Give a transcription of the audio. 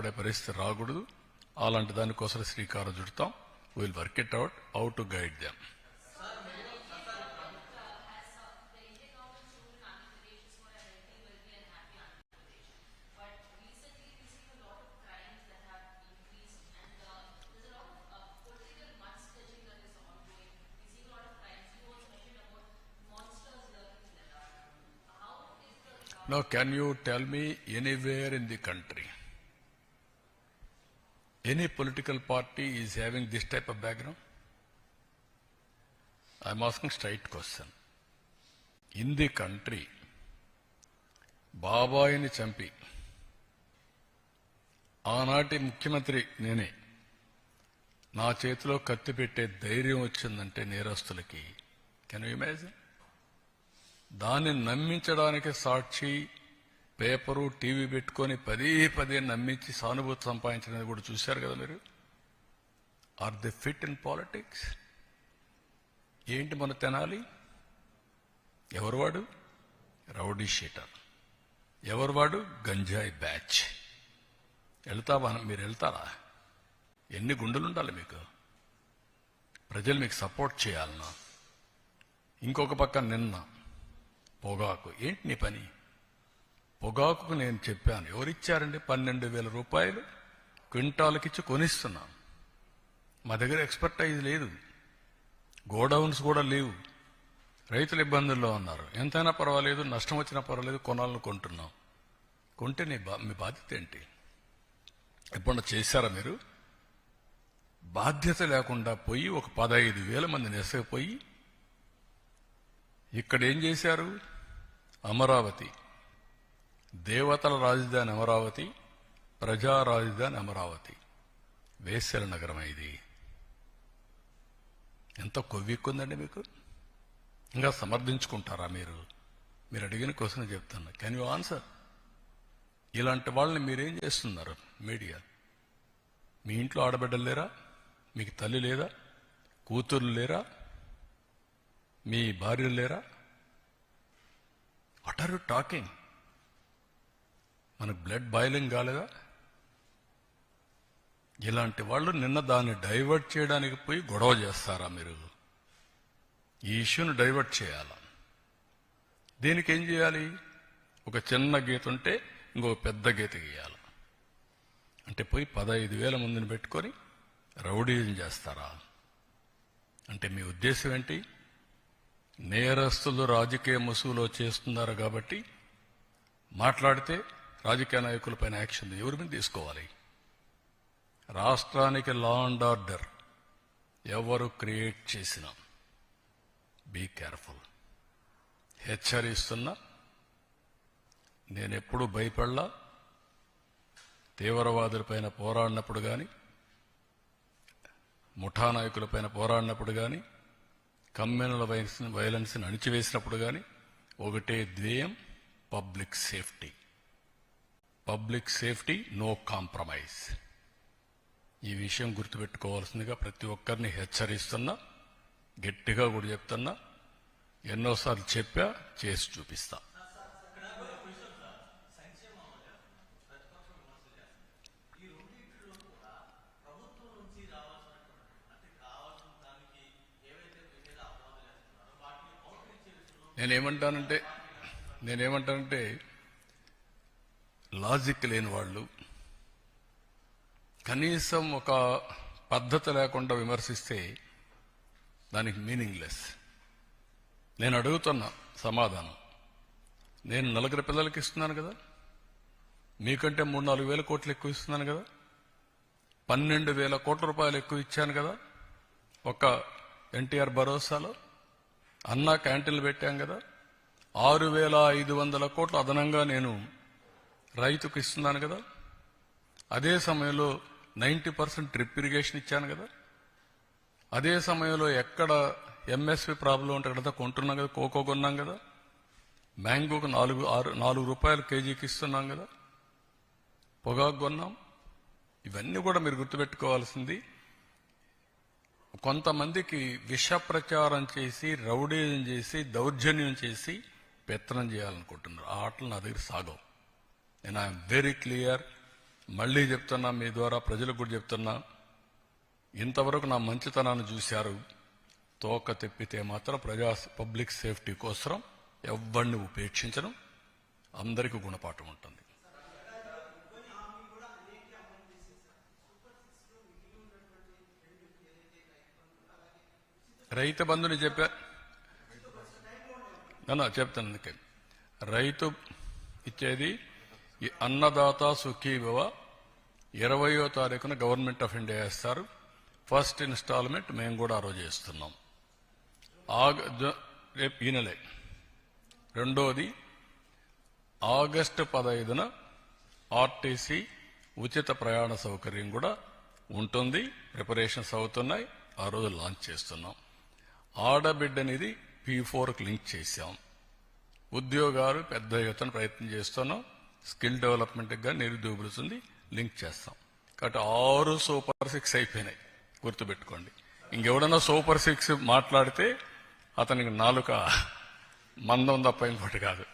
బాధపడే పరిస్థితి రాకూడదు. అలాంటి దానికోసం శ్రీకారం చుడతాం. Will work it out how to guide them. Now, can you tell me anywhere in the country, any political party is having this type of background? I'm asking straight question. In the country, బాబాయిని చంపి ఆనాటి ముఖ్యమంత్రి నేనే, నా చేతిలో కత్తి పెట్టే ధైర్యం వచ్చిందంటే నేరస్తులకి, కెన్ యూ ఇమాజిన్? దాన్ని నమ్మించడానికి సాక్షి, పేపరు, టీవీ పెట్టుకొని పదే నమ్మించి సానుభూతి సంపాదించడానికి కూడా చూశారు కదా మీరు. Are they fit in politics? ఏంటి మన తెనాలి? ఎవరు వాడు? Rowdy sheeter. ఎవరు వాడు? గంజాయి బ్యాచ్. వెళ్తావా? మీరు వెళ్తారా? ఎన్ని గుండెలు ఉండాలి మీకు? ప్రజలు మీకు సపోర్ట్ చేయాలన్నా. ఇంకొక పక్క నిన్న పొగాకు. ఏంటి నీ పని? పొగాకుకు నేను చెప్పాను, ఎవరిచ్చారండి? 12,000 రూపాయలు క్వింటాల్కిచ్చి కొనిస్తున్నాం. మా దగ్గర ఎక్స్పర్టైజ్ లేదు, గోడౌన్స్ కూడా లేవు, రైతులు ఇబ్బందుల్లో ఉన్నారు. ఎంతైనా పర్వాలేదు, నష్టం వచ్చినా పర్వాలేదు, కొనాలని కొంటున్నాం. కొంటే మీ బాధ్యత ఏంటి? ఎప్పుడన్నా చేశారా మీరు? బాధ్యత లేకుండా పోయి ఒక 15,000 మందిని ఎసగిపోయి ఇక్కడ ఏం చేశారు? అమరావతి, దేవతల రాజధాని అమరావతి, ప్రజా రాజధాని అమరావతి, వేశ్యల నగరం. ఇది ఎంత కొవ్వెక్కుందండి మీకు? ఇంకా సమర్థించుకుంటారా మీరు? మీరు అడిగిన క్వశ్చన్ చెప్తాను. Can you answer? ఇలాంటి వాళ్ళని మీరేం చేస్తున్నారు? మీడియా. మీ ఇంట్లో ఆడబిడ్డలు లేరా? మీకు తల్లి లేదా? కూతుర్లు లేరా? మీ భార్యలు లేరా? What are you talking? మనకు బ్లడ్ బాయిలింగ్ కాలేదా? ఇలాంటి వాళ్ళు నిన్న దాన్ని డైవర్ట్ చేయడానికి పోయి గొడవ చేస్తారా మీరు? ఈ ఇష్యూని డైవర్ట్ చేయాలా? దీనికి ఏం చేయాలి? ఒక చిన్న గీత ఉంటే ఇంకొక పెద్ద గీత గీయాలి. అంటే పోయి 15,000 మందిని పెట్టుకొని రౌడీజం చేస్తారా? అంటే మీ ఉద్దేశం ఏంటి? నేరస్తులు రాజకీయ ముసుగులో చేస్తున్నారు కాబట్టి మాట్లాడితే రాజకీయ నాయకులపైన యాక్షన్ ఎవరి మీద తీసుకోవాలి? రాష్ట్రానికి లా అండ్ ఆర్డర్ ఎవరు క్రియేట్ చేసినా బీ కేర్ఫుల్. హెచ్చరిస్తున్నా. నేనెప్పుడూ భయపడలా. తీవ్రవాదులపైన పోరాడినప్పుడు కానీ, ముఠా నాయకులపైన పోరాడినప్పుడు కానీ, కమ్యూనల్ వైలెన్స్ని అణిచివేసినప్పుడు కానీ ఒకటే ధ్యేయం, public safety. Public safety, no compromise. ఈ విషయం గుర్తుపెట్టుకోవాల్సిందిగా ప్రతి ఒక్కరిని హెచ్చరిస్తున్నా. గట్టిగా కూడా చెప్తున్నా. ఎన్నోసార్లు చెప్పా, చేసి చూపిస్తా. నేనేమంటానంటే లాజిక్ లేని వాళ్ళు, కనీసం ఒక పద్ధతి లేకుండా విమర్శిస్తే దానికి మీనింగ్లెస్. నేను అడుగుతున్నా సమాధానం. నేను 4 పిల్లలకి ఇస్తున్నాను కదా, మీకంటే 3-4 వేల కోట్లు ఎక్కువ ఇస్తున్నాను కదా, 12,000 కోట్ల రూపాయలు ఎక్కువ ఇచ్చాను కదా. ఒక ఎన్టీఆర్ భరోసాలో అన్నా క్యాంటీన్లు పెట్టాం కదా. 6,500 కోట్లు అదనంగా నేను రైతుకు ఇస్తున్నాను కదా. అదే సమయంలో 90% డ్రిప్ ఇరిగేషన్ ఇచ్చాను కదా. అదే సమయంలో ఎక్కడ ఎంఎస్పి ప్రాబ్లం ఉంటే అక్కడ కొంటున్నాం కదా. కోకో కొన్నాం కదా. మ్యాంగోకు 4 రూపాయలు కేజీకి ఇస్తున్నాం కదా. పొగాకు కొన్నాం. ఇవన్నీ కూడా మీరు గుర్తుపెట్టుకోవాల్సింది. కొంతమందికి విష ప్రచారం చేసి, రౌడీజం చేసి, దౌర్జన్యం చేసి పెత్తనం చేయాలనుకుంటున్నారు. ఆ ఆటలు నా దగ్గర సాగవు. నేను ఐఎమ్ వెరీ క్లియర్. మళ్ళీ చెప్తున్నా, మీ ద్వారా ప్రజలకు కూడా చెప్తున్నా, ఇంతవరకు నా మంచితనాన్ని చూశారు. తోక తెప్పితే మాత్రం పబ్లిక్ సేఫ్టీ కోసం ఎవరిని ఉపేక్షించడం, అందరికీ గుణపాఠం ఉంటుంది. రైతు బంధుని చెప్తాను అందుకే. రైతు ఇచ్చేది ఈ అన్నదాత సుఖీభవ 20వ తారీఖున గవర్నమెంట్ ఆఫ్ ఇండియా వేస్తారు. ఫస్ట్ ఇన్స్టాల్మెంట్ మేము కూడా ఆ రోజు చేస్తున్నాం. రేపు ఈ నెలే. రెండోది ఆగస్టు 15న ఆర్టీసీ ఉచిత ప్రయాణ సౌకర్యం కూడా ఉంటుంది. ప్రిపరేషన్స్ అవుతున్నాయి. ఆ రోజు లాంచ్ చేస్తున్నాం. ఆడబిడ్డనిది P4కి లింక్ చేశాం. ఉద్యోగాలు పెద్ద ఎత్తున ప్రయత్నం చేస్తున్నాం. స్కిల్ డెవలప్మెంట్కి కానీ నిరుద్యోగులుంది లింక్ చేస్తాం. కాబట్టి 6 సూపర్ 6 అయిపోయినాయి. గుర్తుపెట్టుకోండి. ఇంకెవడన్నా సూపర్ 6 మాట్లాడితే అతనికి నాలుక మందం తప్ప ఇంకోటి కాదు.